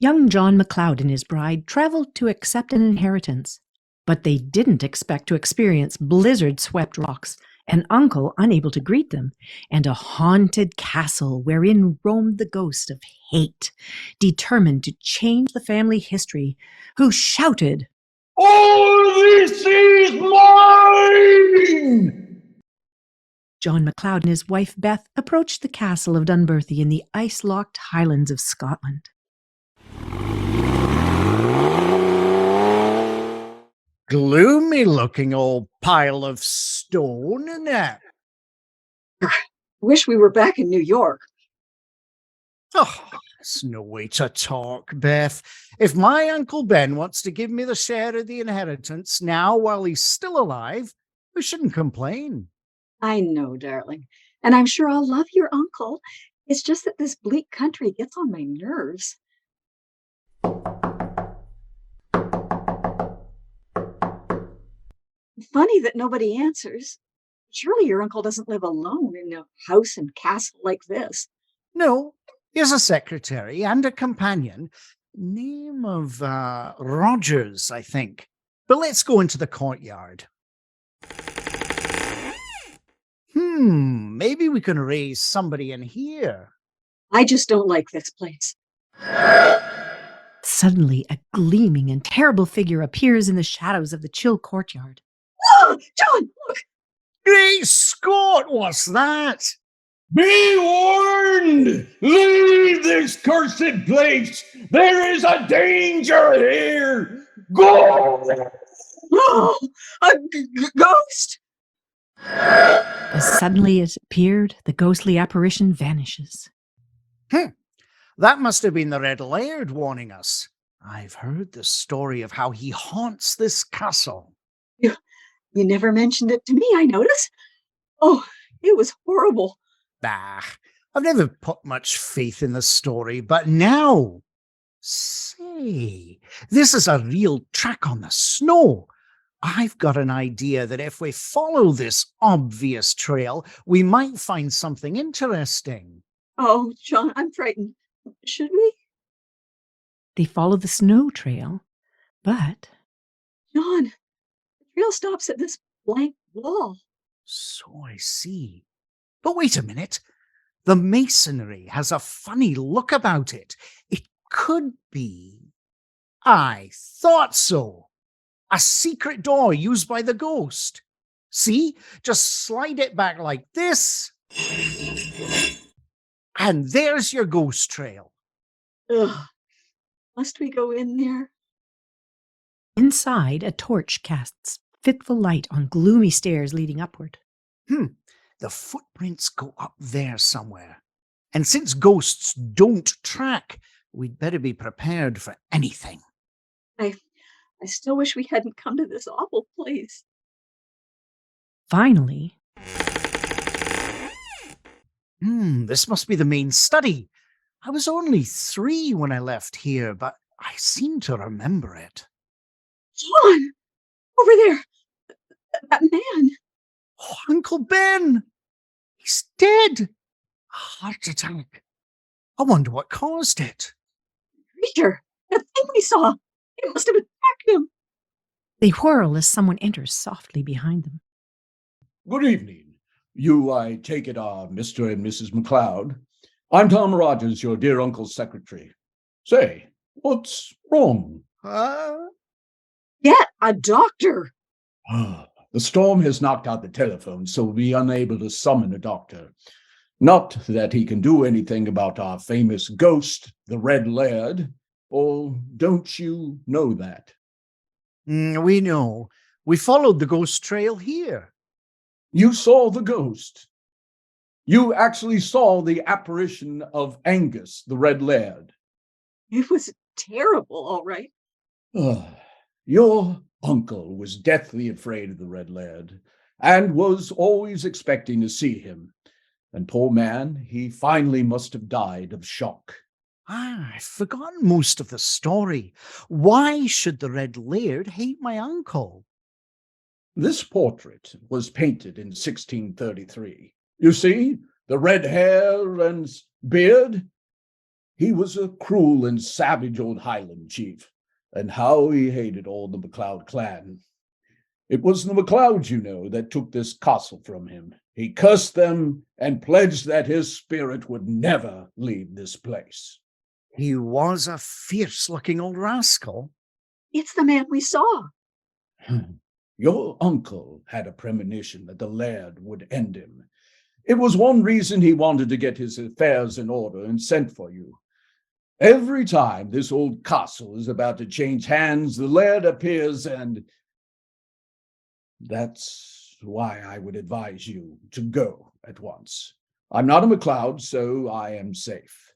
Young John MacLeod and his bride traveled to accept an inheritance, but they didn't expect to experience blizzard-swept rocks, an uncle unable to greet them, and a haunted castle wherein roamed the ghost of hate, determined to change the family history, who shouted, "All this is mine!" John MacLeod and his wife Beth approached the castle of Dunberthy in the ice-locked Highlands of Scotland. Gloomy-looking old pile of stone, isn't it? Wish we were back in New York. Oh, that's no way to talk, Beth. If my Uncle Ben wants to give me the share of the inheritance now while he's still alive, we shouldn't complain. I know, darling. And I'm sure I'll love your uncle. It's just that this bleak country gets on my nerves. Funny that nobody answers. Surely your uncle doesn't live alone in a house and castle like this. No, he has a secretary and a companion. Name of Rogers, I think. But let's go into the courtyard. Maybe we can raise somebody in here. I just don't like this place. Suddenly, a gleaming and terrible figure appears in the shadows of the chill courtyard. Oh, John, look! Great Scott, what's that? Be warned! Leave this cursed place! There is a danger here! Go! Oh, a ghost! As suddenly as it appeared, the ghostly apparition vanishes. That must have been the Red Laird warning us. I've heard the story of how he haunts this castle. You never mentioned it to me, I notice. Oh, it was horrible. I've never put much faith in the story, but now... Say, this is a real track on the snow. I've got an idea that if we follow this obvious trail, we might find something interesting. Oh, John, I'm frightened. Should we? They follow the snow trail, but... John, the trail stops at this blank wall. So I see. But wait a minute. The masonry has a funny look about it. It could be... I thought so. A secret door used by the ghost. See? Just slide it back like this. And there's your ghost trail. Ugh. Must we go in there? Inside, a torch casts fitful light on gloomy stairs leading upward. The footprints go up there somewhere. And since ghosts don't track, we'd better be prepared for anything. I still wish we hadn't come to this awful place. Finally... This must be the main study. I was only 3 when I left here, but I seem to remember it. John! Over there! That man! Oh, Uncle Ben! He's dead! A heart attack. I wonder what caused it. Creature! That thing we saw! It must have attacked him! They whirl as someone enters softly behind them. Good evening. You, I take it, are Mr. and Mrs. MacLeod. I'm Tom Rogers, your dear uncle's secretary. Say, what's wrong? Get a doctor! The storm has knocked out the telephone, so we'll be unable to summon a doctor. Not that he can do anything about our famous ghost, the Red Laird. Or don't you know that? We know. We followed the ghost trail here. You saw the ghost. You actually saw the apparition of Angus, the Red Laird. It was terrible, all right. Your uncle was deathly afraid of the Red Laird and was always expecting to see him. And poor man, he finally must have died of shock. I've forgotten most of the story. Why should the Red Laird hate my uncle? This portrait was painted in 1633. You see, the red hair and beard? He was a cruel and savage old Highland chief, and how he hated all the MacLeod clan. It was the MacLeods, you know, that took this castle from him. He cursed them and pledged that his spirit would never leave this place. He was a fierce-looking old rascal. It's the man we saw. Your uncle had a premonition that the Laird would end him. It was one reason he wanted to get his affairs in order and sent for you. Every time this old castle is about to change hands, the Laird appears, and that's why I would advise you to go at once. I'm not a MacLeod, so I am safe.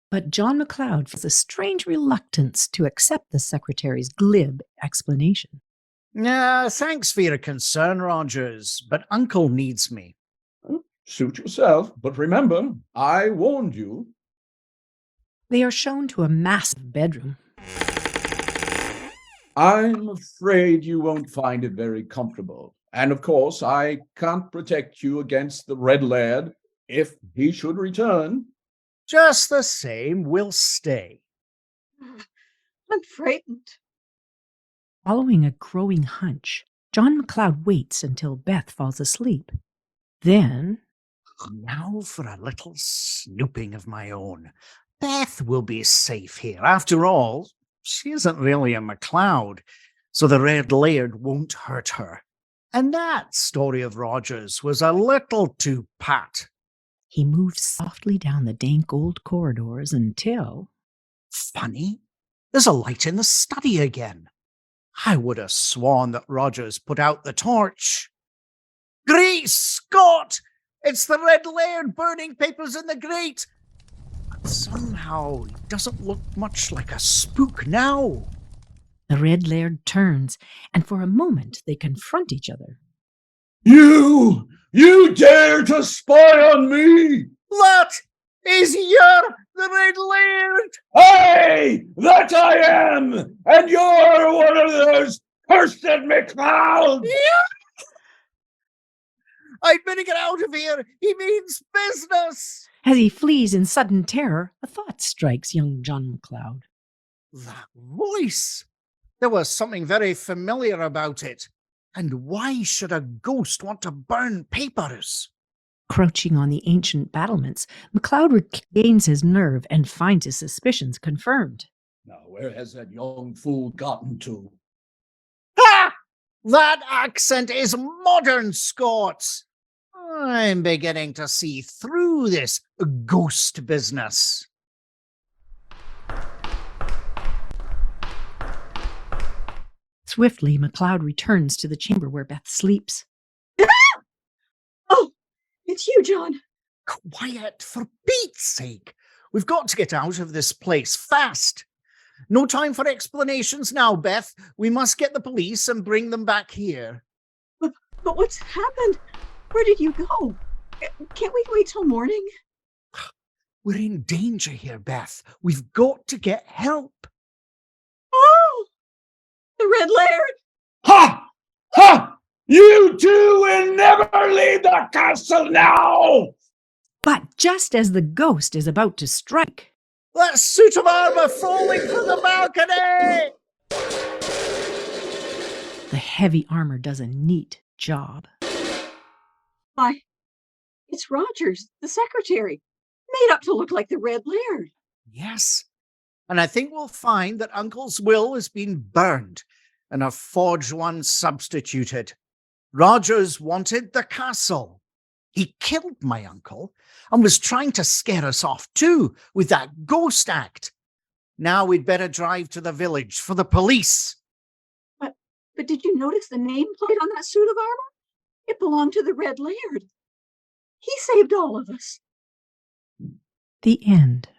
But John MacLeod feels a strange reluctance to accept the secretary's glib explanation. Thanks for your concern, Rogers, but Uncle needs me. Suit yourself, but remember, I warned you. They are shown to a massive bedroom. I'm afraid you won't find it very comfortable. And of course, I can't protect you against the Red Laird if he should return. Just the same, we'll stay. I'm frightened. Following a growing hunch, John MacLeod waits until Beth falls asleep. Then, Now for a little snooping of my own. Beth will be safe here. After all, she isn't really a MacLeod, so the Red Laird won't hurt her. And that story of Rogers was a little too pat. he moves softly down the dank old corridors until... Funny, there's a light in the study again. I would have sworn that Rogers put out the torch. Great Scott! It's the Red Laird burning papers in the grate! But somehow he doesn't look much like a spook now. The Red Laird turns, and for a moment they confront each other. You dare to spy on me? That is you, the Red Laird! Hey, that I am! And you're one of those cursed MacLeod! I'd better get out of here. He means business. As he flees in sudden terror, a thought strikes young John MacLeod. That voice! There was something very familiar about it. And why should a ghost want to burn papers? Crouching on the ancient battlements, MacLeod regains his nerve and finds his suspicions confirmed. Now, where has that young fool gotten to? Ha! That accent is modern Scots. I'm beginning to see through this ghost business. Swiftly, MacLeod returns to the chamber where Beth sleeps. Oh, it's you, John. Quiet, for Pete's sake. We've got to get out of this place fast. No time for explanations now, Beth. We must get the police and bring them back here. But what's happened? Where did you go? Can't we wait till morning? We're in danger here, Beth. We've got to get help. Oh, the Red Laird! Ha! Ha! You two will never leave the castle now! But just as the ghost is about to strike... That suit of armor falling from the balcony! The heavy armor does a neat job. Why, it's Rogers, the secretary, made up to look like the Red Laird. Yes, and I think we'll find that Uncle's will has been burned and a forged one substituted. Rogers wanted the castle. He killed my uncle and was trying to scare us off too with that ghost act. Now we'd better drive to the village for the police. But did you notice the nameplate on that suit of armor? It belonged to the Red Laird. He saved all of us. The end.